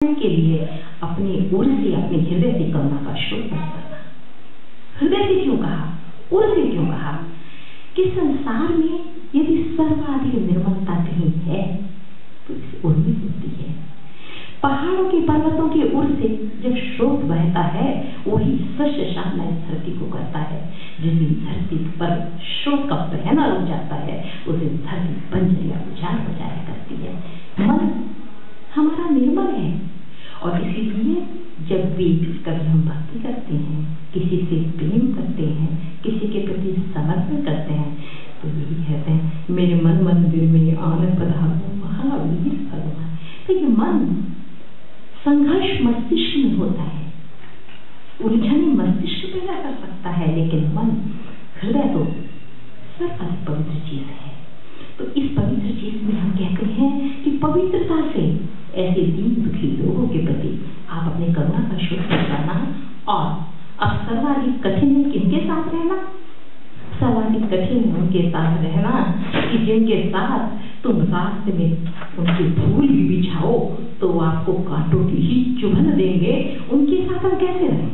के लिए अपनी उर से, अपने हृदय से करुणा का स्रोत करना। हृदय से क्यों कहा, उर से क्यों कहा? कि संसार में यदि सर्वाधिक निर्मलता कहीं है तो इस उर में होती है। पहाड़ों के, पर्वतों के उर से जब स्रोत बहता है वही सच शांत इस धरती को करता है। जिस दिन धरती पर स्रोत का बहना रुक जाता है उस दिन धरती बंजर या उजाड़ हो जाया करती है। मन हमारा निर्मल है और इसीलिए जब भी कभी हम भक्ति करते हैं, किसी से प्रेम करते हैं, किसी के प्रति समर्पण करते हैं तो यही कहते हैं, मेरे मन मंदिर में आनंद पधारो महावीर भगवान। तो ये मन संघर्ष मस्तिष्क में होता है, उलझन मस्तिष्क पैदा कर सकता है, लेकिन मन, हृदय तो सर्वाधिक पवित्र चीज है। तो इस पवित्र चीज में हम कहते हैं कि पवित्रता से ऐसे दीन दुखी लोगों के प्रति आप अपने करुणा का स्रोत करना। और अब सर्वाधिक कठिन है किनके साथ रहना? सर्वाधिक कठिन है उनके साथ रहना कि जिनके साथ तुम रास्ते में उनके फूल भी बिछाओ तो आपको कांटों की ही चुभन देंगे। उनके साथ हम कैसे रहें?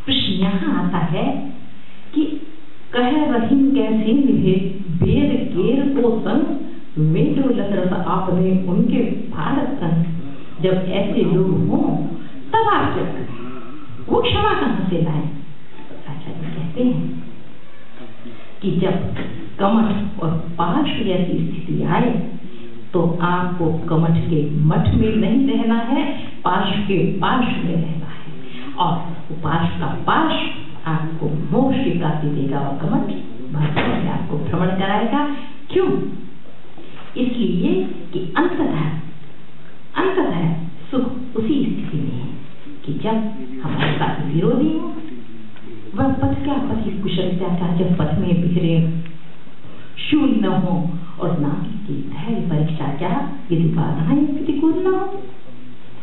प्रश्न यहाँ आता है कि कह रहीम कैसे निभे वेद केर को संग में जो लतरत आपने उनके भारत संग। जब ऐसे लोग हों तब आप क्या करें? वो क्षमा कहाँ से लाएं? आचार्य कहते हैं कि जब कमठ और पाश जैसी स्थिति आए तो आपको कमठ के मठ में नहीं रहना है, पाश के पाश में रहना है। और पाश का पाश आपको मोक्ष की प्राप्ति देगा और कमठ भाषा में आपको भ्रमण कराएगा। क्यों? इसलिए कि अंततः सुख उसी स्थिति में है कि जब हमारे साथ विरोधी हो, वह पथ क्या पथ की कुशलता का, जब पथ में बिखरे शून्य न हो और ना की धैर्य परीक्षा क्या यदि बाधाएं प्रतिकूल न हो,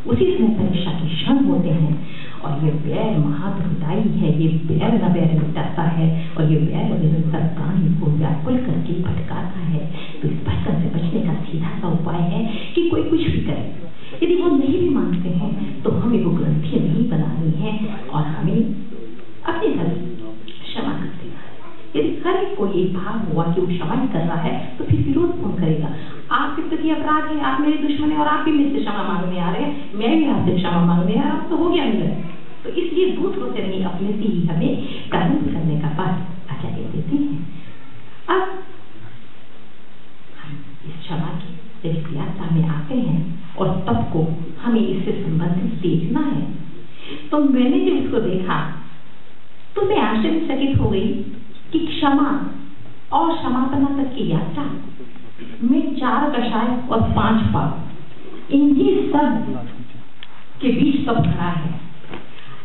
उसी समय परीक्षा के क्षण होते हैं। और ये वैर महादुखदायी है, ये वैर न वैर मिटाता है और ये वैर निरंतर प्राणी को व्याकुल करके भटकाता है। तो इस भटकन से बचने का सीधा सा उपाय है कि कोई कुछ भी करे, यदि वो नहीं भी मानते हैं तो हमें वो ग्रंथि नहीं बनानी है और हमें अपने घर क्षमा कर देना है। यदि हर एक को ये भाव हुआ कि वो क्षमा ही कर रहा है तो फिर विरोध कौन करेगा? आपके प्रति अपराध है, आप मेरे दुश्मन है और आप भी मुझसे क्षमा मांगने आ रहे हैं, मैं भी आपसे क्षमा मांगने आ रहा हूँ, तो हो गया मेरा। तो इसलिए दूसरों से नहीं अपने से ही हमें प्रारंभ करने का पाठ आचार्य देते हैं। अब हम इस क्षमा की जब यात्रा में आते हैं और तब को हमें इससे संबंधित देखना है, तो मैंने जब इसको देखा तो मैं आश्चर्यचकित हो गई कि क्षमा और क्षमापना तक की यात्रा में 4 कषाय और 5 पाप, इन्हीं सब के बीच कब खड़ा है।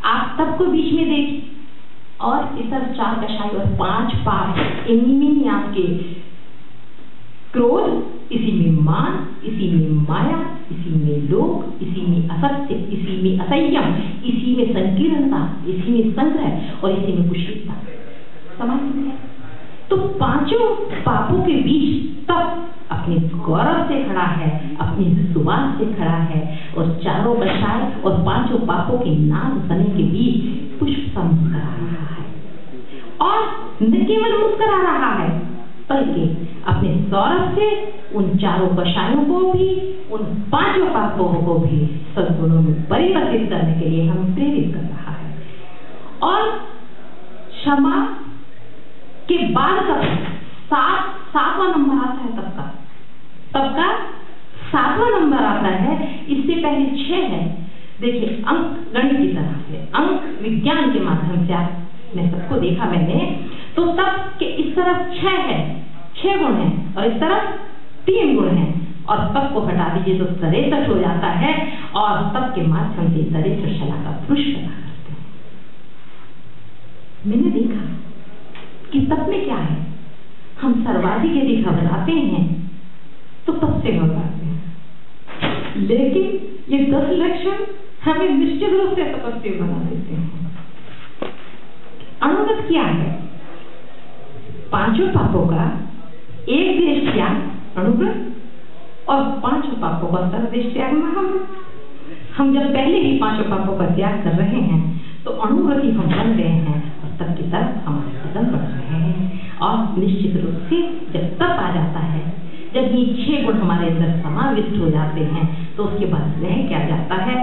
आप तब को बीच में देखिए और इस तरफ 4 कषाय और 5 पाप, इन्हीं में ही आपके क्रोध, इसी में मान, इसी में माया, इसी में लोभ, इसी में असत्य, इसी में असंयम, इसी में संकीर्णता, इसी में संग्रह और इसी में कुशलता समाहित है। तो 5 पापों के बीच तब अपने गौरव से खड़ा है, अपनी सुवास से खड़ा है और 4 कषाय और 5 पापों के नाग सने के बीच पुष्प सा मुस्कुरा रहा है। और न केवल मुस्कुरा रहा है बल्कि अपने सौरभ से उन 4 कषायों को भी, उन 5 पापों को भी सद्गुणों में परिवर्तित करने के लिए हम प्रेरित कर रहा है। और क्षमा के बाद का 7वां नंबर आता है, तब का 7वां नंबर आता है। इससे पहले 6 है। देखिए अंक गणित की तरह से, अंक विज्ञान के माध्यम से आपने सबको देखा मैंने, तो तब के इस तरफ 6 है, 6 गुण है और इस तरफ 3 गुण है और तब को हटा दीजिए तो 63 हो जाता है और तब के माध्यम से 63 शला का पुरुष पैदा करते हैं। मैंने देखा कि तब में क्या है, हम सर्वाधिक यदि घबराते हैं तो तब से घबराते हैं, लेकिन ये 10 लक्षण हमें निश्चित रूप से तपस्वी बना देते हैं। अनुगत क्या है? 5 पापों का एक देश त्याग अनुग्रह और 5 पापों का सर्वदेश त्याग महाव्रत। हम जब पहले ही पांचों पापों का त्याग कर रहे हैं तो अनुग्रही हम बन गए हैं और तब की तरफ हमारे कदम बढ़ रहे हैं। और निश्चित रूप से जब तप आ जाता है, जब ये 6 गुण हमारे अंदर समाविष्ट हो जाते हैं, तो उसके बाद रह क्या जाता है?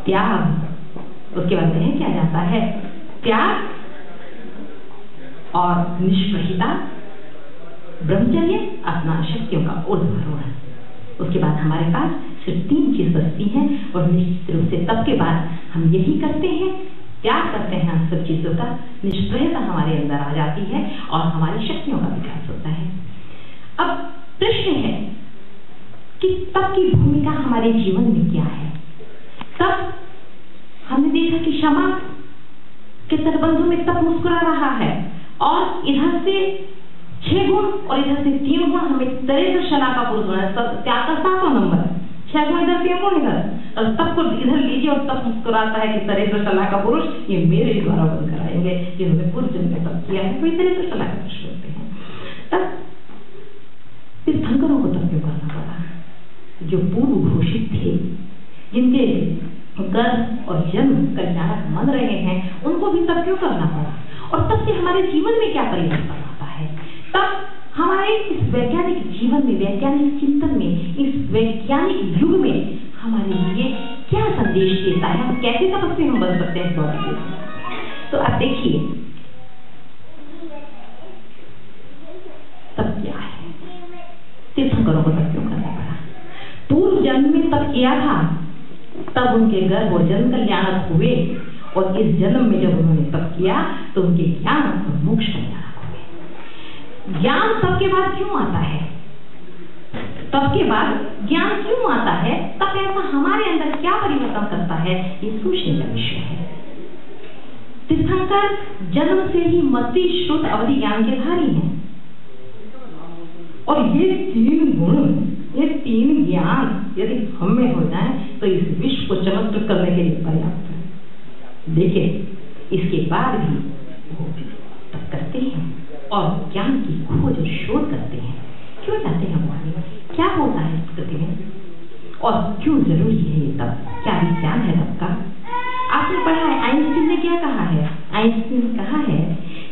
त्याग। उसके बाद रह क्या जाता है? त्याग और निष्प्रहिता, ब्रह्मचर्य, अपना शक्तियों का ऊर्ध्वारोहण। उसके बाद हमारे पास सिर्फ 3 चीज बचती हैं और निश्चित रूप से तब के बाद हम यही करते हैं, त्याग करते हैं हम सब चीजों का, निष्प्रहता हमारे अंदर आ जाती है और हमारी शक्तियों का विकास होता है। अब प्रश्न है कि तप की भूमिका हमारे जीवन में क्या है? तब हमने देखा कि क्षमा के तटबंधों में तप मुस्कुरा रहा है और इधर से 6 गुण और इधर से 3 गुण हमें तरह से शला का पुरुष बनाया। त्याग का 7वां नंबर, 6 गुण इधर, 3 गुण इधर, और तब को इधर लीजिए और तब मुस्कुराता है कि तरह से शला का पुरुष ये मेरे द्वारा बन कराएंगे, जिन्होंने पूर्व जन्म में तप किया है, वही तरह से शला का पुरुष होते हैं। तब तीर्थंकरों को तप क्यों करना पड़ा? जो पूर्व घोषित थे, जिनके गर्भ और जन्म कल्याणक मन रहे हैं, उनको भी तप क्यों करना पड़ा? और तब से हमारे जीवन में क्या परिवर्तन आता है? तब हमारे इस वैज्ञानिक जीवन में, वैज्ञानिक चिंतन में, इस वैज्ञानिक युग में हमारे लिए क्या संदेश देता है? हम कैसे तप से हम बन सकते हैं इस बात में? तो आप देखिए तब क्या है, तीर्थंकरों को तप क्यों करना पड़ा? पूर्व जन्म में तप किया था, तब उनके गर्भ और जन्म कल्याणक हुए, और इस जन्म में जब उन्होंने तप किया तो उनके ज्ञान और मोक्ष कल्याणक हुए। ज्ञान तप के बाद क्यों आता है? तप के बाद ज्ञान क्यों आता है? तब ऐसा हमारे अंदर क्या परिवर्तन करता है? ये सोचने का विषय है। तीर्थंकर जन्म से ही मति श्रुत अवधि ज्ञान के धारी हैं, और ये 3 गुण, ये 3 ज्ञान यदि हम में हो जाए तो इस विश्व को चमत्कृत करने के लिए पर्याप्त है। देखिए, इसके बाद भी वो तप करते हैं और ज्ञान की खोज और शोध करते हैं। क्यों जाते हैं वो? क्या होता है प्रकृति में और क्यों जरूरी है ये तप? क्या विज्ञान है तप का? आपने पढ़ा है, आइंस्टीन ने क्या कहा है? आइंस्टीन ने कहा है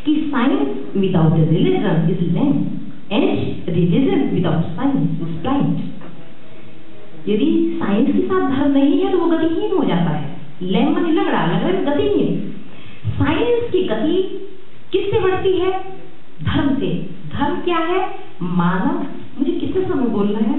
कि science without religion is lame and religion without science is blind. यदि साइंस के साथ धर्म नहीं है तो वो गतिहीन हो जाता है। लैम माने लंगड़ा, लंगड़े में गतिहीन। साइंस की गति किससे बढ़ती है? धर्म से। धर्म क्या है? मानव, मुझे किससे समय बोलना है?